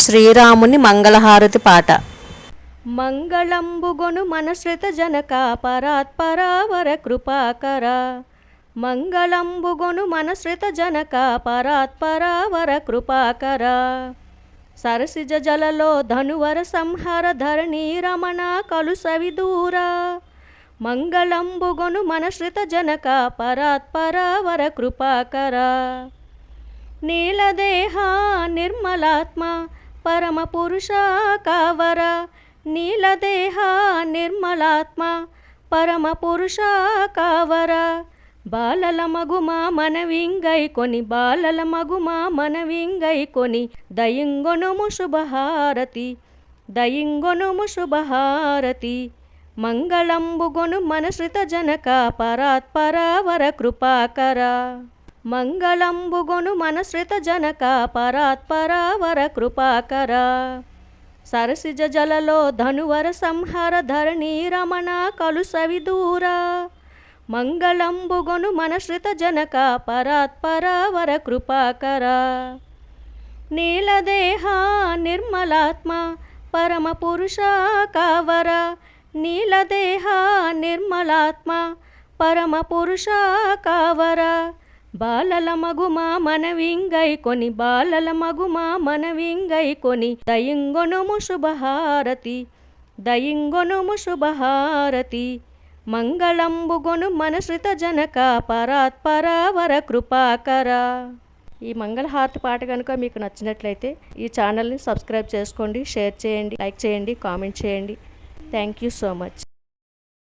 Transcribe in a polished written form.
శ్రీరాముని మంగళహారతి పాట. మంగళంబుగొను మనశ్రిత జనక పరాత్పరావర కృపాకర. మంగళంబుగొను మనశ్రిత జనక పరాత్పరావర కృపాకర. సరసిజ జలలో ధనువర సంహార ధరణీ రమణ కలుసవిదూర. మంగళంబుగొను మనశ్రిత జనక పరాత్పరావర కృపాకర. నీలదేహ నిర్మలాత్మ పరమ పురుష కావర. నీలదేహ నిర్మలాత్మ పరమ పురుష కావర. బాలల మగుమా మనవింగై కొని బాలల మగుమా మనవింగై కొని దయింగొనుము శుభహారతి దయింగొనుము శుభహారతి. మంగళంబుగొను మనశ్రిత జనక పరాత్పరావర కృపాకర. మంగళంబుగొను మనశ్రిత జనక పరాత్పరావర కృపాకర. సరసిజ జలలో ధనువర సంహార ధరణీ రమణ కలుసవిదూర. మంగళంబుగొను మనశ్రిత జనక పరాత్పరావర కృపాకర. నీలదేహ నిర్మలాత్మ పరమ పురుష కావర. నీలదేహ నిర్మలాత్మ పరమ పురుష కావర. బాలల మగుమా మనవింగై కొని బాలల మగుమా మనవింగై కొని దయింగొనుము శుభహారతి దయింగొనుము శుభహారతి. మంగళంబుగొను మనశ్రిత జనక పరాత్పరావర కృపాకర. ఈ మంగళహారతి పాట కనుక మీకు నచ్చినట్లయితే ఈ ఛానల్ని సబ్స్క్రైబ్ చేసుకోండి, షేర్ చేయండి, లైక్ చేయండి, కామెంట్ చేయండి. Thank you so much.